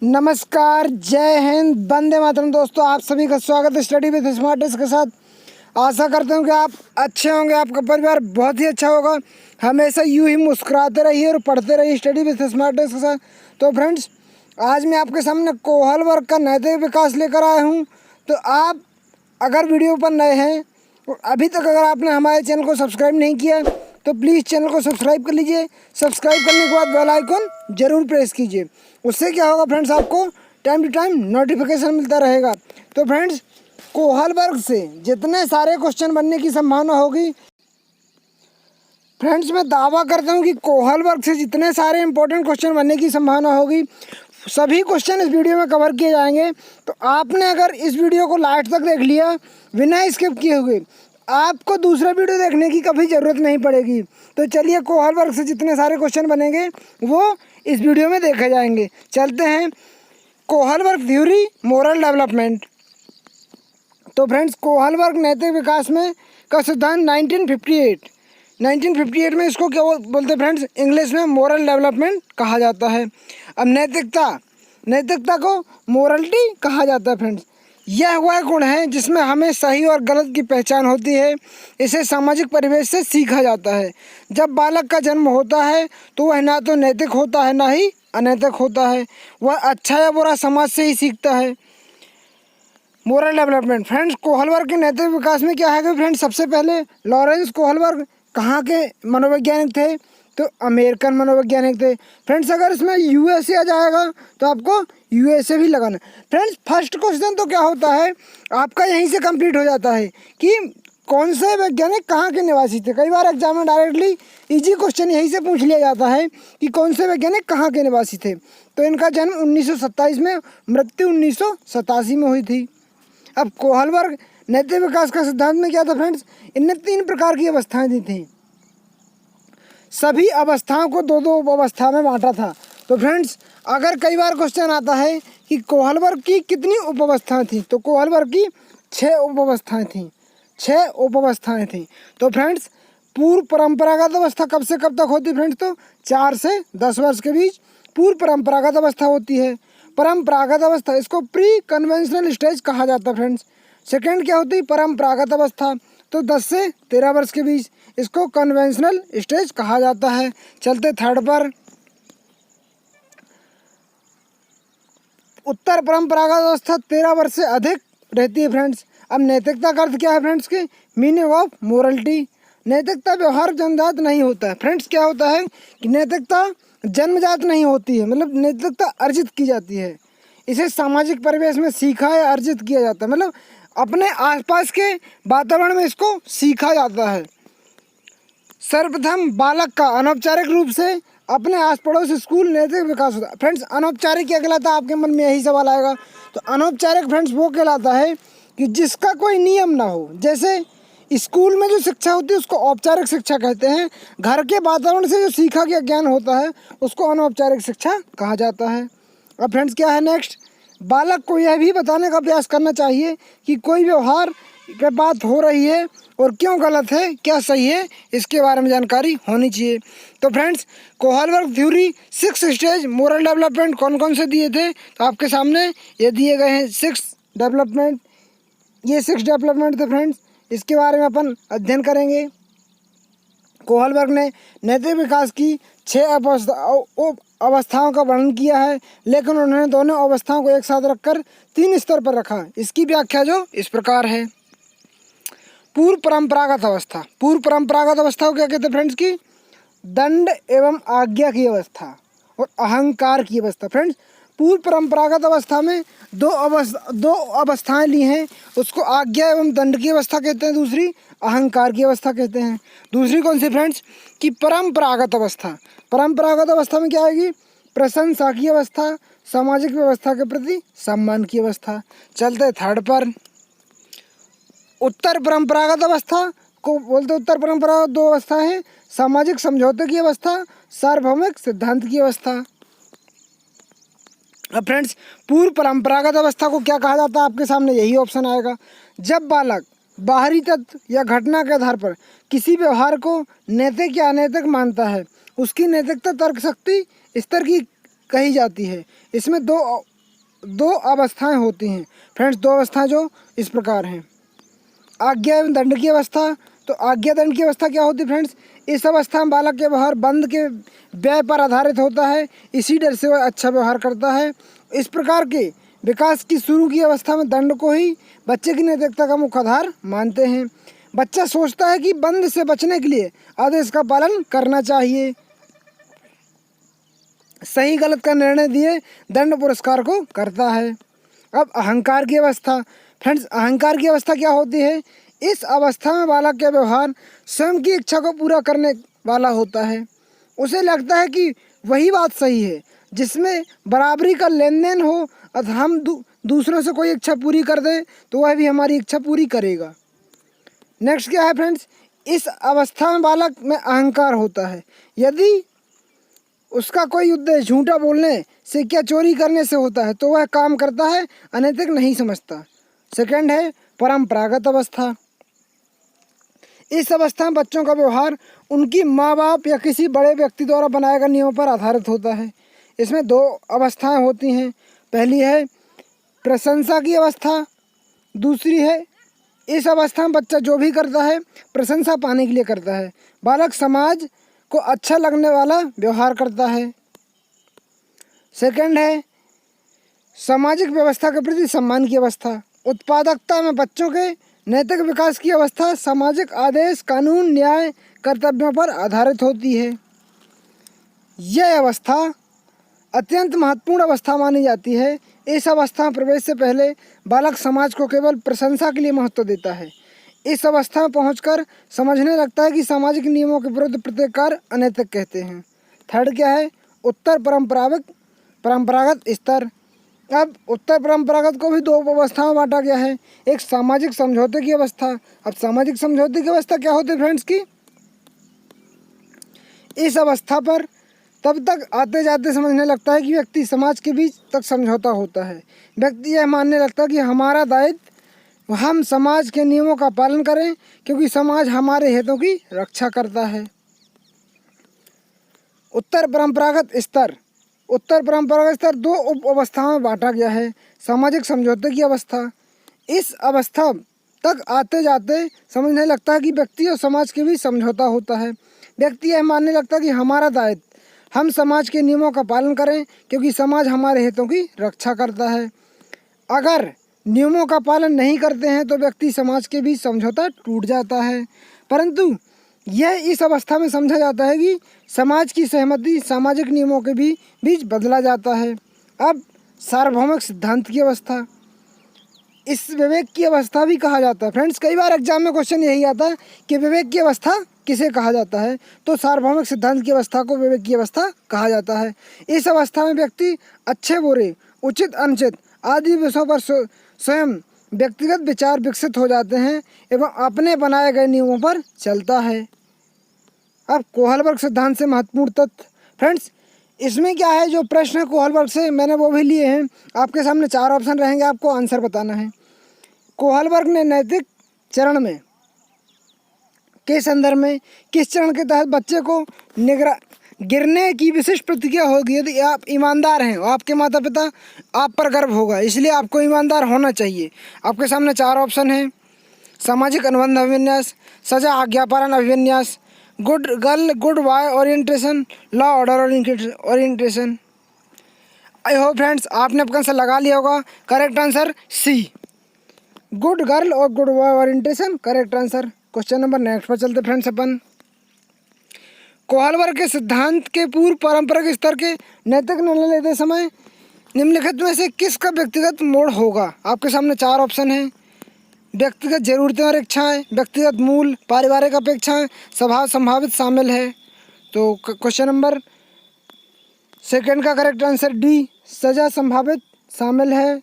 नमस्कार, जय हिंद, वंदे मातरम। दोस्तों, आप सभी का स्वागत है स्टडी विद स्मार्ट डेस्क के साथ। आशा करता हूँ कि आप अच्छे होंगे, आपका परिवार बहुत ही अच्छा होगा। हमेशा यूं ही मुस्कुराते रहिए और पढ़ते रहिए स्टडी विद स्मार्ट डेस्क के साथ। तो फ्रेंड्स, आज मैं आपके सामने कोहल वर्ग का नैतिक विकास लेकर आया हूँ। तो आप अगर वीडियो पर नए हैं और अभी तक अगर आपने हमारे चैनल को सब्सक्राइब नहीं किया तो प्लीज़ चैनल को सब्सक्राइब कर लीजिए। सब्सक्राइब करने के बाद बेल आइकन जरूर प्रेस कीजिए। उससे क्या होगा फ्रेंड्स, आपको टाइम टू टाइम नोटिफिकेशन मिलता रहेगा। तो फ्रेंड्स, कोहल वर्ग से जितने सारे क्वेश्चन बनने की संभावना होगी, फ्रेंड्स मैं दावा करता हूँ कि कोहल वर्ग से जितने सारे इंपॉर्टेंट क्वेश्चन बनने की संभावना होगी, सभी क्वेश्चन इस वीडियो में कवर किए जाएंगे। तो आपने अगर इस वीडियो को लास्ट तक देख लिया बिना स्किप किए हुए, आपको दूसरा वीडियो देखने की कभी ज़रूरत नहीं पड़ेगी। तो चलिए, कोहल वर्ग से जितने सारे क्वेश्चन बनेंगे वो इस वीडियो में देखे जाएंगे। चलते हैं। कोहल वर्ग थ्योरी, मोरल डेवलपमेंट। तो फ्रेंड्स, कोहल वर्ग नैतिक विकास में का सिद्धांत 1958 में इसको क्या बोलते हैं फ्रेंड्स, इंग्लिश में मोरल डेवलपमेंट कहा जाता है। अब नैतिकता को मोरलिटी कहा जाता है फ्रेंड्स। यह वह गुण है जिसमें हमें सही और गलत की पहचान होती है। इसे सामाजिक परिवेश से सीखा जाता है। जब बालक का जन्म होता है तो वह ना तो नैतिक होता है ना ही अनैतिक होता है। वह अच्छा या बुरा समाज से ही सीखता है। Moral development. फ्रेंड्स, कोहल वर्ग के नैतिक विकास में क्या है कि फ्रेंड्स, सबसे पहले लॉरेंस कोहल वर्ग कहाँ के मनोवैज्ञानिक थे? तो अमेरिकन मनोवैज्ञानिक थे। फ्रेंड्स, अगर इसमें यूएसए आ जाएगा तो आपको यूएसए भी लगाना। फ्रेंड्स, फर्स्ट क्वेश्चन तो क्या होता है, आपका यहीं से कंप्लीट हो जाता है कि कौन से वैज्ञानिक कहाँ के निवासी थे। कई बार एग्जाम में डायरेक्टली इजी क्वेश्चन यहीं से पूछ लिया जाता है कि कौन से वैज्ञानिक कहाँ के निवासी थे। तो इनका जन्म 1927 में, मृत्यु 1987 में हुई थी। अब कोहल वर्ग नैतिक विकास का सिद्धांत में क्या था फ्रेंड्स, इनने 3 प्रकार की अवस्थाएं दी थी। सभी अवस्थाओं को दो दो अवस्था में बांटा था। तो फ्रेंड्स, अगर कई बार क्वेश्चन आता है कि कोहल वर्ग की कितनी उपावस्थाएं थी, तो कोहल वर्ग की 6 उपावस्थाएं थी। 6 उपावस्थाएं थी। तो फ्रेंड्स, पूर्व परंपरागत अवस्था कब से कब तक होती है फ्रेंड्स? तो 4 से 10 वर्ष के बीच पूर्व परंपरागत अवस्था होती है। परंपरागत अवस्था, इसको प्री कन्वेंशनल स्टेज कहा जाता है फ्रेंड्स। सेकेंड क्या होती है? परंपरागत अवस्था, तो 10 से 13 वर्ष के बीच, इसको कन्वेंशनल स्टेज कहा जाता है। चलते थर्ड पर। उत्तर परंपरागत अवस्था 13 वर्ष से अधिक रहती है फ्रेंड्स। अब नैतिकता का अर्थ क्या है फ्रेंड्स के? Meaning of morality. नैतिकता व्यवहार जन्मजात नहीं होता है फ्रेंड्स। क्या होता है कि नैतिकता जन्मजात नहीं होती है, मतलब नैतिकता अर्जित की जाती है। इसे सामाजिक परिवेश में सीखा या अर्जित किया जाता है, मतलब अपने आसपास के वातावरण में इसको सीखा जाता है। सर्वप्रथम बालक का अनौपचारिक रूप से अपने आस पड़ोस स्कूल नैतिक विकास होता है। फ्रेंड्स, अनौपचारिक क्या कहलाता है? आपके मन में यही सवाल आएगा। तो अनौपचारिक फ्रेंड्स वो कहलाता है कि जिसका कोई नियम ना हो। जैसे स्कूल में जो शिक्षा होती है उसको औपचारिक शिक्षा कहते हैं। घर के वातावरण से जो सीखा गया ज्ञान होता है उसको अनौपचारिक शिक्षा कहा जाता है। अब फ्रेंड्स, क्या है नेक्स्ट? बालक को यह भी बताने का प्रयास करना चाहिए कि कोई व्यवहार पे बात हो रही है और क्यों गलत है, क्या सही है, इसके बारे में जानकारी होनी चाहिए। तो फ्रेंड्स, कोहल वर्ग थ्योरी 6 स्टेज मोरल डेवलपमेंट कौन कौन से दिए थे? तो आपके सामने ये दिए गए हैं 6 डेवलपमेंट। ये 6 डेवलपमेंट थे फ्रेंड्स, इसके बारे में अपन अध्ययन करेंगे। कोहल वर्ग ने नैतिक विकास की 6 अवस्थाओं का वर्णन किया है, लेकिन उन्होंने दोनों अवस्थाओं को एक साथ रखकर 3 स्तर पर रखा। इसकी व्याख्या जो इस प्रकार है। पूर्व परंपरागत अवस्था। पूर्व परंपरागत अवस्था को क्या कहते हैं फ्रेंड्स की? दंड एवं आज्ञा की अवस्था और अहंकार की अवस्था। फ्रेंड्स, पूर्व परंपरागत अवस्था में दो अवस्थाएं ली हैं। उसको आज्ञा एवं दंड की अवस्था कहते हैं, दूसरी अहंकार की अवस्था कहते हैं। दूसरी कौन सी फ्रेंड्स? कि परंपरागत अवस्था। परंपरागत अवस्था में क्या आएगी? प्रशंसा की अवस्था, सामाजिक व्यवस्था के प्रति सम्मान की अवस्था। चलते थर्ड पर। उत्तर परंपरागत अवस्था को बोलते, उत्तर परंपरागत 2 अवस्थाएं हैं, सामाजिक समझौते की अवस्था, सार्वभौमिक सिद्धांत की अवस्था। अब फ्रेंड्स, पूर्व परंपरागत अवस्था को क्या कहा जाता है? आपके सामने यही ऑप्शन आएगा। जब बालक बाहरी तत्व या घटना के आधार पर किसी व्यवहार को नैतिक या अनैतिक मानता है, उसकी नैतिकता तर्क शक्ति स्तर की कही जाती है। इसमें 2 दो अवस्थाएं होती हैं फ्रेंड्स। दो अवस्थाएं जो इस प्रकार हैं, आज्ञा एवं दंड की अवस्था। तो आज्ञा दंड की अवस्था क्या होती है फ्रेंड्स? इस अवस्था में बालक के व्यवहार बंद के व्यय पर आधारित होता है, इसी डर से वह अच्छा व्यवहार करता है। इस प्रकार के विकास की शुरू की अवस्था में दंड को ही बच्चे की नैतिकता का मुख्य आधार मानते हैं। बच्चा सोचता है कि बंद से बचने के लिए आदेश का पालन करना चाहिए, सही गलत का निर्णय दिए दंड पुरस्कार को करता है। अब अहंकार की अवस्था फ्रेंड्स, अहंकार की अवस्था क्या होती है? इस अवस्था में बालक का व्यवहार स्वयं की इच्छा को पूरा करने वाला होता है। उसे लगता है कि वही बात सही है, जिसमें बराबरी का लेन देन हो। और हम दूसरों से कोई इच्छा पूरी कर दें तो वह भी हमारी इच्छा पूरी करेगा। नेक्स्ट क्या है फ्रेंड्स? इस अवस्था में बालक में अहंकार होता है। यदि उसका कोई उद्देश्य झूठा बोलने से क्या चोरी करने से होता है तो वह काम करता है, अनैतिक नहीं समझता। सेकंड है परंपरागत अवस्था। इस अवस्था में बच्चों का व्यवहार उनकी माँ बाप या किसी बड़े व्यक्ति द्वारा बनाए गए नियमों पर आधारित होता है। इसमें दो अवस्थाएं होती हैं, पहली है प्रशंसा की अवस्था, दूसरी है इस अवस्था में बच्चा जो भी करता है प्रशंसा पाने के लिए करता है। बालक समाज को अच्छा लगने वाला व्यवहार करता है। सेकंड है सामाजिक व्यवस्था के प्रति सम्मान की अवस्था। उत्पादकता में बच्चों के नैतिक विकास की अवस्था सामाजिक आदेश, कानून, न्याय, कर्तव्यों पर आधारित होती है। यह अवस्था अत्यंत महत्वपूर्ण अवस्था मानी जाती है। इस अवस्था में प्रवेश से पहले बालक समाज को केवल प्रशंसा के लिए महत्व देता है। इस अवस्था में पहुंचकर समझने लगता है कि सामाजिक नियमों के विरुद्ध प्रत्येक कार्य अनैतिक कहते हैं। थर्ड क्या है? उत्तर परंपरागत स्तर। अब उत्तर परंपरागत को भी दो अवस्था में बांटा गया है, एक सामाजिक समझौते की अवस्था। अब सामाजिक समझौते की अवस्था क्या होती है फ्रेंड्स की? इस अवस्था पर तब तक आते जाते समझने लगता है कि व्यक्ति समाज के बीच तक समझौता होता है। व्यक्ति यह मानने लगता है कि हमारा दायित्व हम समाज के नियमों का पालन करें, क्योंकि समाज हमारे हितों की रक्षा करता है। उत्तर परंपरागत स्तर। उत्तर परंपरागत स्तर दो उप अवस्थाओं में बांटा गया है। सामाजिक समझौते की अवस्था। इस अवस्था तक आते जाते समझने लगता है कि व्यक्ति और समाज के बीच समझौता होता है। व्यक्ति यह मानने लगता है कि हमारा दायित्व हम समाज के नियमों का पालन करें, क्योंकि समाज हमारे हितों की रक्षा करता है। अगर नियमों का पालन नहीं करते हैं तो व्यक्ति समाज के बीच समझौता टूट जाता है। परंतु यह इस अवस्था में समझा जाता है कि समाज की सहमति सामाजिक नियमों के भी बीच बदला जाता है। अब सार्वभौमिक सिद्धांत की अवस्था, इस विवेक की अवस्था भी कहा जाता है। फ्रेंड्स, कई बार एग्जाम में क्वेश्चन यही आता है कि विवेक की अवस्था किसे कहा जाता है, तो सार्वभौमिक सिद्धांत की अवस्था को विवेक की अवस्था कहा जाता है। इस अवस्था में व्यक्ति अच्छे बुरे, उचित अनुचित आदि विषयों पर स्वयं व्यक्तिगत विचार विकसित हो जाते हैं एवं अपने बनाए गए नियमों पर चलता है। अब कोहलबर्ग सिद्धांत से महत्वपूर्ण तथ्य। फ्रेंड्स, इसमें क्या है, जो प्रश्न है कोहलबर्ग से मैंने वो भी लिए हैं। आपके सामने चार ऑप्शन रहेंगे, आपको आंसर बताना है। कोहलबर्ग ने नैतिक चरण में के संदर्भ में किस चरण के तहत बच्चे को गिरने की विशिष्ट प्रतिक्रिया होगी? यदि आप ईमानदार हैं, आपके माता पिता आप पर गर्व होगा, इसलिए आपको ईमानदार होना चाहिए। आपके सामने चार ऑप्शन हैं। सामाजिक अनुबंध अभिविन्यास, सजा आज्ञापालन अभिविन्यास, good girl good boy orientation, law order orientation. I hope friends आपने अपना आंसर लगा लिया होगा। Correct answer C, good girl और good boy orientation correct answer. Question number next पर चलते फ्रेंड्स अपन। कोहलबर्ग के सिद्धांत के पूर्व परंपरागत स्तर के नैतिक निर्णय लेते समय निम्नलिखित में से किसका व्यक्तिगत मोड़ होगा? आपके सामने चार ऑप्शन हैं। व्यक्तिगत जरूरतें और इच्छाएं, व्यक्तिगत मूल, पारिवारिक अपेक्षाएं, स्वभाव संभावित शामिल है। तो क्वेश्चन नंबर सेकंड का करेक्ट आंसर डी, सजा संभावित शामिल है।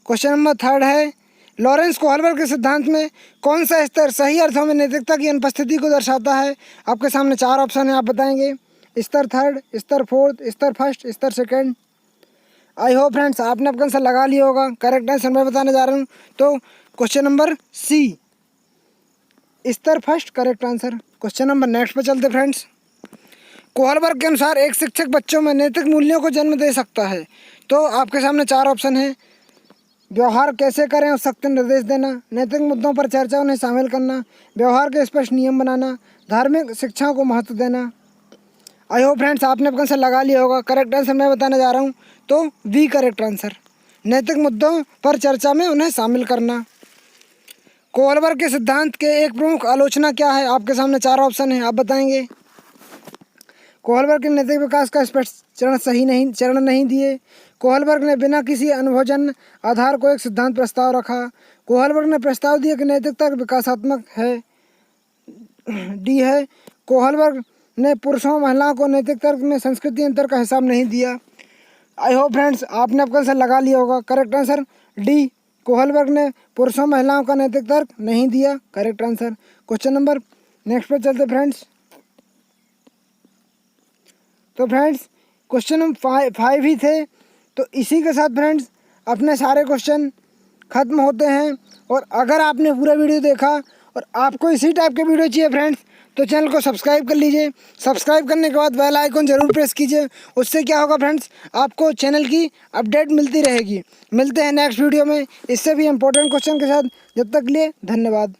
क्वेश्चन नंबर थर्ड है, लॉरेंस कोहलबर्ग के सिद्धांत में कौन सा स्तर सही अर्थों में नैतिकता की अनुपस्थिति को दर्शाता है? आपके सामने चार ऑप्शन है, आप बताएंगे। स्तर थर्ड, स्तर फोर्थ, स्तर फर्स्ट, स्तर सेकंड। आई होप फ्रेंड्स आपने अपना आंसर लगा लिया होगा। करेक्ट आंसर मैं बताने जा रहा हूँ। तो क्वेश्चन नंबर सी, स्तर first correct answer. Question number next पर चलते फ्रेंड्स। कोहलबर्ग के अनुसार एक शिक्षक बच्चों में नैतिक मूल्यों को जन्म दे सकता है। तो आपके सामने 4 ऑप्शन हैं। व्यवहार कैसे करें और सख्त निर्देश देना, नैतिक मुद्दों पर चर्चा उन्हें शामिल करना, व्यवहार के स्पष्ट नियम बनाना, धार्मिक शिक्षाओं को महत्व देना। आई होप फ्रेंड्स आपने अपना आंसर लगा लिया होगा। करेक्ट आंसर मैं बताने जा रहा हूँ, तो बी करेक्ट आंसर, नैतिक मुद्दों पर चर्चा में उन्हें शामिल करना। कोहलबर्ग के सिद्धांत के एक प्रमुख आलोचना क्या है? आपके सामने 4 ऑप्शन है, आप बताएंगे। कोहलबर्ग के नैतिक विकास का स्पष्ट चरण नहीं दिए। कोहलबर्ग ने बिना किसी अनुभवजन्य आधार को एक सिद्धांत प्रस्ताव रखा। कोहलबर्ग ने प्रस्ताव दिया कि नैतिकता विकासात्मक है। डी है, कोहलबर्ग ने पुरुषों महिलाओं को नैतिक तर्क में संस्कृति अंतर का हिसाब नहीं दिया। आई होप फ्रेंड्स आपने आपका आंसर लगा लिया होगा। करेक्ट आंसर डी, कोहलबर्ग ने पुरुषों महिलाओं का नैतिक तर्क नहीं दिया। Correct answer. Question number next पे चलते फ्रेंड्स। तो फ्रेंड्स क्वेश्चन नंबर 5 ही थे। तो इसी के साथ फ्रेंड्स अपने सारे क्वेश्चन ख़त्म होते हैं। और अगर आपने पूरा वीडियो देखा और आपको इसी टाइप के वीडियो चाहिए फ्रेंड्स, तो चैनल को सब्सक्राइब कर लीजिए। सब्सक्राइब करने के बाद बेल आइकन ज़रूर प्रेस कीजिए। उससे क्या होगा फ्रेंड्स, आपको चैनल की अपडेट मिलती रहेगी। मिलते हैं नेक्स्ट वीडियो में इससे भी इम्पोर्टेंट क्वेश्चन के साथ। जब तक के लिए धन्यवाद।